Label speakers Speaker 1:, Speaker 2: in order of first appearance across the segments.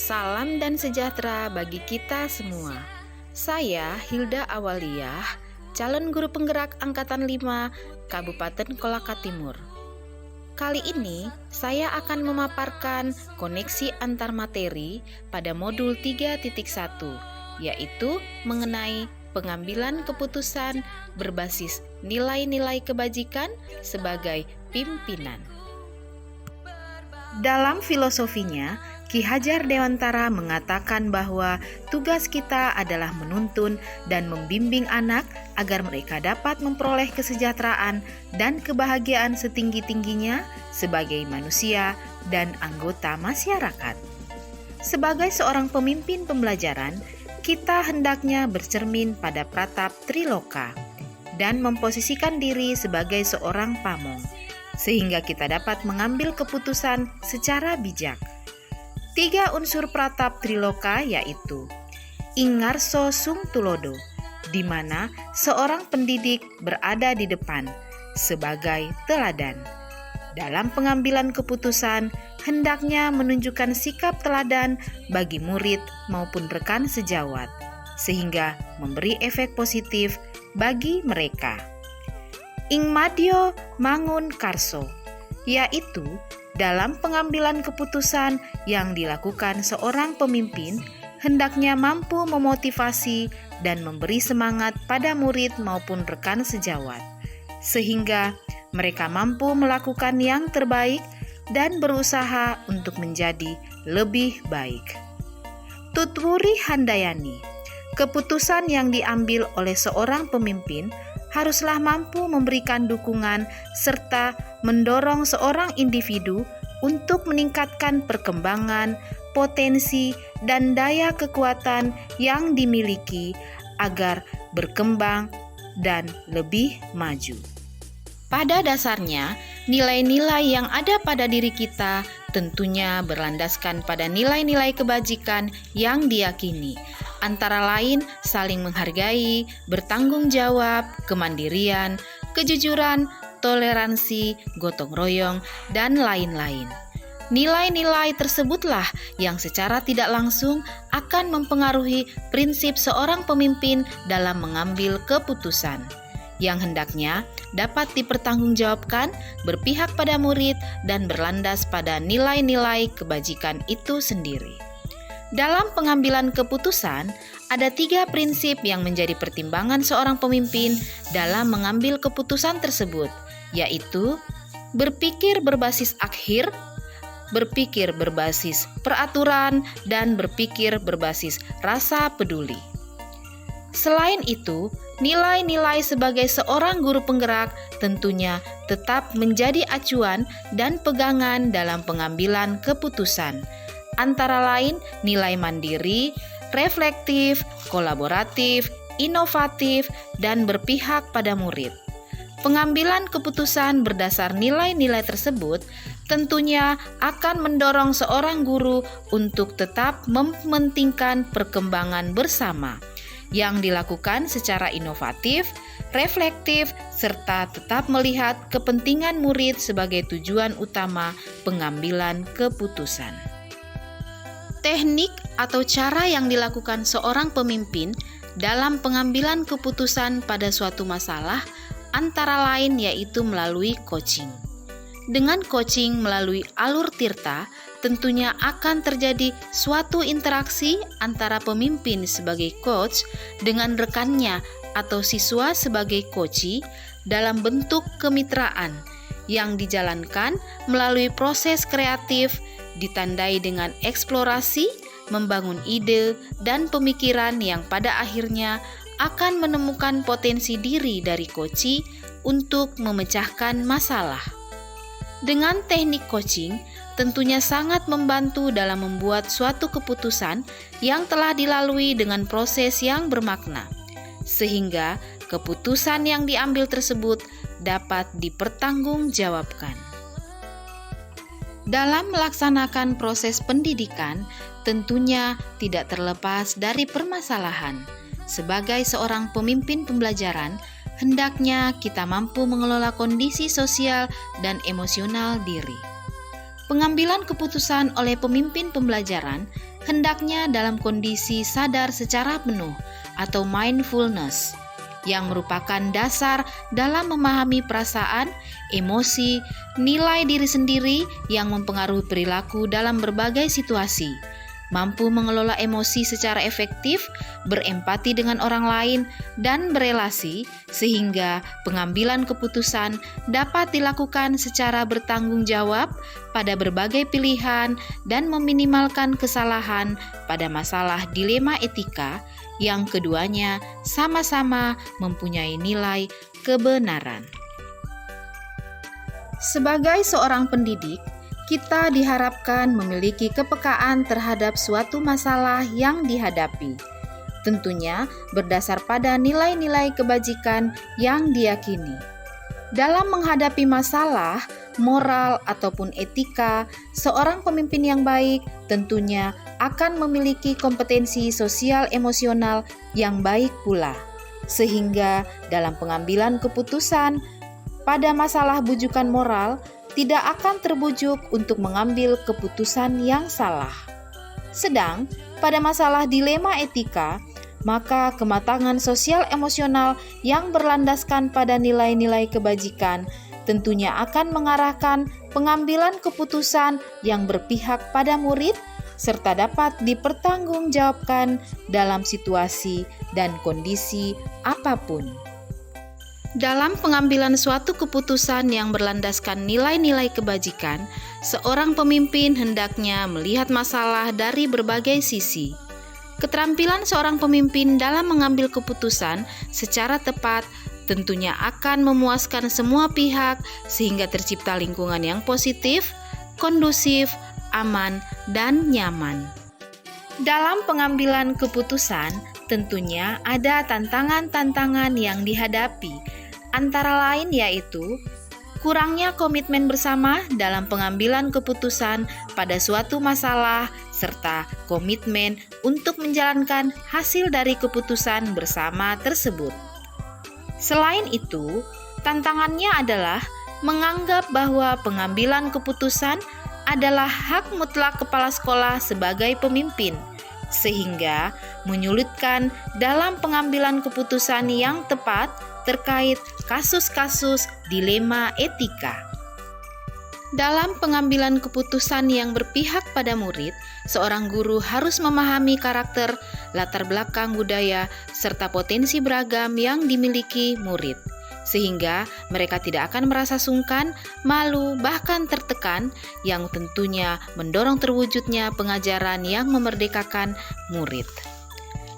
Speaker 1: Salam dan sejahtera bagi kita semua. Saya Hilda Awaliyah, calon guru penggerak Angkatan 5 Kabupaten Kolaka Timur. Kali ini saya akan memaparkan koneksi antar materi pada modul 3.1, yaitu mengenai pengambilan keputusan berbasis nilai-nilai kebajikan sebagai pimpinan. Dalam filosofinya, Ki Hajar Dewantara mengatakan bahwa tugas kita adalah menuntun dan membimbing anak agar mereka dapat memperoleh kesejahteraan dan kebahagiaan setinggi-tingginya sebagai manusia dan anggota masyarakat. Sebagai seorang pemimpin pembelajaran, kita hendaknya bercermin pada pratap Triloka dan memposisikan diri sebagai seorang pamong, sehingga kita dapat mengambil keputusan secara bijak. 3 unsur pratap Triloka yaitu Ingarso Sung Tulodo, di mana seorang pendidik berada di depan sebagai teladan. Dalam pengambilan keputusan, hendaknya menunjukkan sikap teladan bagi murid maupun rekan sejawat, sehingga memberi efek positif bagi mereka. Ingmadyo Mangun Karso, yaitu dalam pengambilan keputusan yang dilakukan seorang pemimpin, hendaknya mampu memotivasi dan memberi semangat pada murid maupun rekan sejawat, sehingga mereka mampu melakukan yang terbaik dan berusaha untuk menjadi lebih baik. Tutwuri Handayani, keputusan yang diambil oleh seorang pemimpin haruslah mampu memberikan dukungan serta mendorong seorang individu untuk meningkatkan perkembangan, potensi, dan daya kekuatan yang dimiliki agar berkembang dan lebih maju. Pada dasarnya, nilai-nilai yang ada pada diri kita tentunya berlandaskan pada nilai-nilai kebajikan yang diyakini, antara lain saling menghargai, bertanggung jawab, kemandirian, kejujuran, toleransi, gotong royong, dan lain-lain. Nilai-nilai tersebutlah yang secara tidak langsung akan mempengaruhi prinsip seorang pemimpin dalam mengambil keputusan, yang hendaknya dapat dipertanggungjawabkan, berpihak pada murid, dan berlandas pada nilai-nilai kebajikan itu sendiri. Dalam pengambilan keputusan, ada 3 prinsip yang menjadi pertimbangan seorang pemimpin dalam mengambil keputusan tersebut, yaitu berpikir berbasis akhir, berpikir berbasis peraturan, dan berpikir berbasis rasa peduli. Selain itu, nilai-nilai sebagai seorang guru penggerak tentunya tetap menjadi acuan dan pegangan dalam pengambilan keputusan, antara lain nilai mandiri, reflektif, kolaboratif, inovatif, dan berpihak pada murid. Pengambilan keputusan berdasar nilai-nilai tersebut tentunya akan mendorong seorang guru untuk tetap mementingkan perkembangan bersama yang dilakukan secara inovatif, reflektif, serta tetap melihat kepentingan murid sebagai tujuan utama pengambilan keputusan. Teknik atau cara yang dilakukan seorang pemimpin dalam pengambilan keputusan pada suatu masalah antara lain yaitu melalui coaching. Dengan coaching melalui alur tirta, tentunya akan terjadi suatu interaksi antara pemimpin sebagai coach dengan rekannya atau siswa sebagai coachee dalam bentuk kemitraan yang dijalankan melalui proses kreatif ditandai dengan eksplorasi, membangun ide, dan pemikiran yang pada akhirnya akan menemukan potensi diri dari coachee untuk memecahkan masalah. Dengan teknik coaching, tentunya sangat membantu dalam membuat suatu keputusan yang telah dilalui dengan proses yang bermakna, sehingga keputusan yang diambil tersebut dapat dipertanggungjawabkan. Dalam melaksanakan proses pendidikan, tentunya tidak terlepas dari permasalahan. Sebagai seorang pemimpin pembelajaran, hendaknya kita mampu mengelola kondisi sosial dan emosional diri. Pengambilan keputusan oleh pemimpin pembelajaran hendaknya dalam kondisi sadar secara penuh atau mindfulness, yang merupakan dasar dalam memahami perasaan, emosi, nilai diri sendiri yang mempengaruhi perilaku dalam berbagai situasi, mampu mengelola emosi secara efektif, berempati dengan orang lain, dan berelasi, sehingga pengambilan keputusan dapat dilakukan secara bertanggung jawab pada berbagai pilihan dan meminimalkan kesalahan pada masalah dilema etika yang keduanya sama-sama mempunyai nilai kebenaran. Sebagai seorang pendidik, kita diharapkan memiliki kepekaan terhadap suatu masalah yang dihadapi, tentunya berdasar pada nilai-nilai kebajikan yang diyakini. Dalam menghadapi masalah, moral ataupun etika, seorang pemimpin yang baik tentunya akan memiliki kompetensi sosial emosional yang baik pula, sehingga dalam pengambilan keputusan pada masalah bujukan moral tidak akan terbujuk untuk mengambil keputusan yang salah. Sedang pada masalah dilema etika, maka kematangan sosial emosional yang berlandaskan pada nilai-nilai kebajikan tentunya akan mengarahkan pengambilan keputusan yang berpihak pada murid serta dapat dipertanggungjawabkan dalam situasi dan kondisi apapun. Dalam pengambilan suatu keputusan yang berlandaskan nilai-nilai kebajikan, seorang pemimpin hendaknya melihat masalah dari berbagai sisi. Keterampilan seorang pemimpin dalam mengambil keputusan secara tepat tentunya akan memuaskan semua pihak sehingga tercipta lingkungan yang positif, kondusif, aman, dan nyaman. Dalam pengambilan keputusan tentunya ada tantangan-tantangan yang dihadapi, antara lain yaitu kurangnya komitmen bersama dalam pengambilan keputusan pada suatu masalah, serta komitmen untuk menjalankan hasil dari keputusan bersama tersebut. Selain itu, tantangannya adalah menganggap bahwa pengambilan keputusan adalah hak mutlak kepala sekolah sebagai pemimpin, sehingga menyulitkan dalam pengambilan keputusan yang tepat terkait kasus-kasus dilema etika. Dalam pengambilan keputusan yang berpihak pada murid, seorang guru harus memahami karakter, latar belakang budaya, serta potensi beragam yang dimiliki murid, sehingga mereka tidak akan merasa sungkan, malu, bahkan tertekan, yang tentunya mendorong terwujudnya pengajaran yang memerdekakan murid.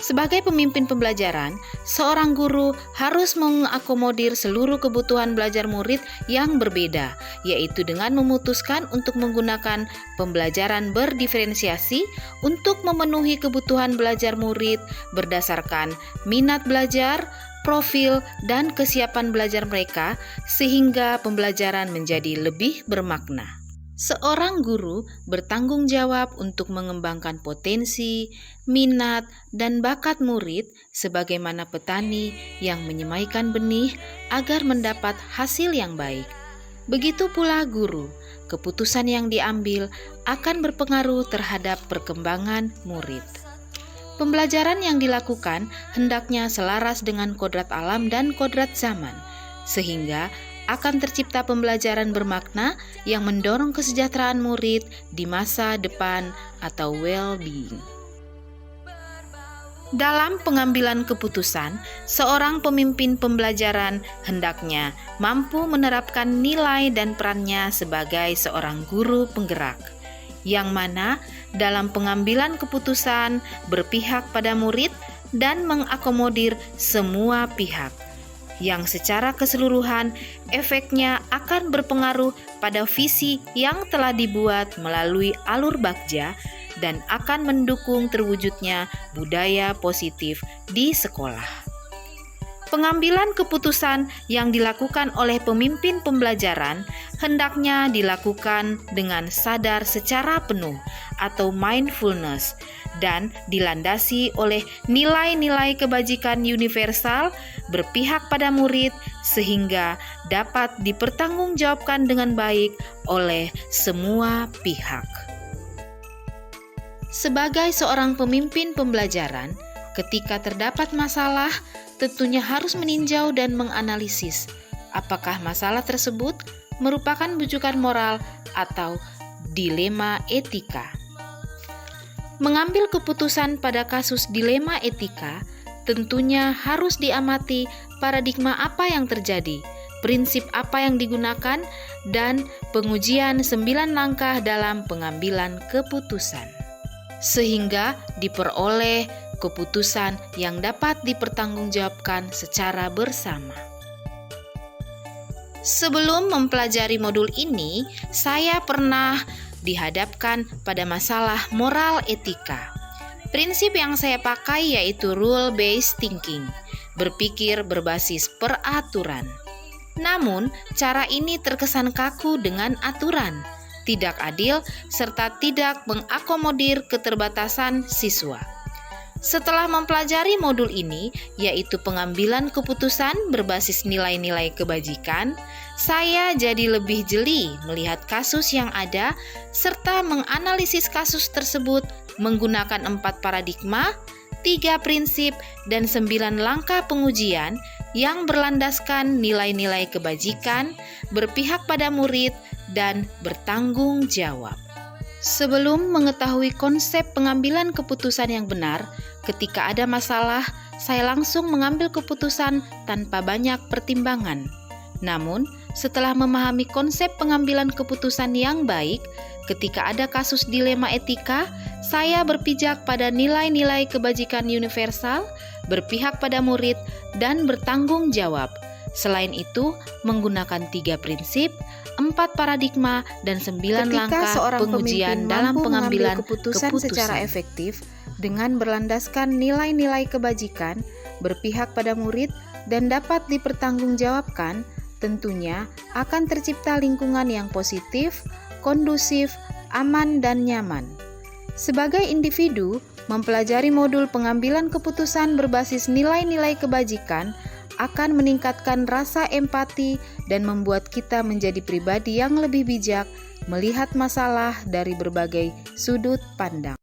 Speaker 1: Sebagai pemimpin pembelajaran, seorang guru harus mengakomodir seluruh kebutuhan belajar murid yang berbeda, yaitu dengan memutuskan untuk menggunakan pembelajaran berdiferensiasi untuk memenuhi kebutuhan belajar murid berdasarkan minat belajar, profil, dan kesiapan belajar mereka, sehingga pembelajaran menjadi lebih bermakna. Seorang guru bertanggung jawab untuk mengembangkan potensi, minat, dan bakat murid sebagaimana petani yang menyemaikan benih agar mendapat hasil yang baik. Begitu pula guru, keputusan yang diambil akan berpengaruh terhadap perkembangan murid. Pembelajaran yang dilakukan hendaknya selaras dengan kodrat alam dan kodrat zaman, sehingga akan tercipta pembelajaran bermakna yang mendorong kesejahteraan murid di masa depan atau well-being. Dalam pengambilan keputusan, seorang pemimpin pembelajaran hendaknya mampu menerapkan nilai dan perannya sebagai seorang guru penggerak, yang mana dalam pengambilan keputusan berpihak pada murid dan mengakomodir semua pihak, yang secara keseluruhan efeknya akan berpengaruh pada visi yang telah dibuat melalui alur bagja dan akan mendukung terwujudnya budaya positif di sekolah. Pengambilan keputusan yang dilakukan oleh pemimpin pembelajaran hendaknya dilakukan dengan sadar secara penuh atau mindfulness dan dilandasi oleh nilai-nilai kebajikan universal berpihak pada murid sehingga dapat dipertanggungjawabkan dengan baik oleh semua pihak. Sebagai seorang pemimpin pembelajaran, ketika terdapat masalah, tentunya harus meninjau dan menganalisis apakah masalah tersebut merupakan bujukan moral atau dilema etika. Mengambil keputusan pada kasus dilema etika tentunya harus diamati paradigma apa yang terjadi, prinsip apa yang digunakan, dan pengujian 9 langkah dalam pengambilan keputusan, sehingga diperoleh keputusan yang dapat dipertanggungjawabkan secara bersama. Sebelum mempelajari modul ini, saya pernah dihadapkan pada masalah moral etika. Prinsip yang saya pakai yaitu rule-based thinking, berpikir berbasis peraturan. Namun, cara ini terkesan kaku dengan aturan, tidak adil, serta tidak mengakomodir keterbatasan siswa. Setelah mempelajari modul ini, yaitu pengambilan keputusan berbasis nilai-nilai kebajikan, saya jadi lebih jeli melihat kasus yang ada, serta menganalisis kasus tersebut menggunakan 4 paradigma, 3 prinsip, dan 9 langkah pengujian yang berlandaskan nilai-nilai kebajikan, berpihak pada murid, dan bertanggung jawab. Sebelum mengetahui konsep pengambilan keputusan yang benar, ketika ada masalah, saya langsung mengambil keputusan tanpa banyak pertimbangan. Namun, setelah memahami konsep pengambilan keputusan yang baik, ketika ada kasus dilema etika, saya berpijak pada nilai-nilai kebajikan universal, berpihak pada murid, dan bertanggung jawab. Selain itu, menggunakan 3 prinsip, 4 paradigma, dan 9 langkah pengujian dalam pengambilan keputusan secara efektif dengan berlandaskan nilai-nilai kebajikan, berpihak pada murid, dan dapat dipertanggungjawabkan, tentunya akan tercipta lingkungan yang positif, kondusif, aman, dan nyaman. Sebagai individu, mempelajari modul pengambilan keputusan berbasis nilai-nilai kebajikan akan meningkatkan rasa empati dan membuat kita menjadi pribadi yang lebih bijak melihat masalah dari berbagai sudut pandang.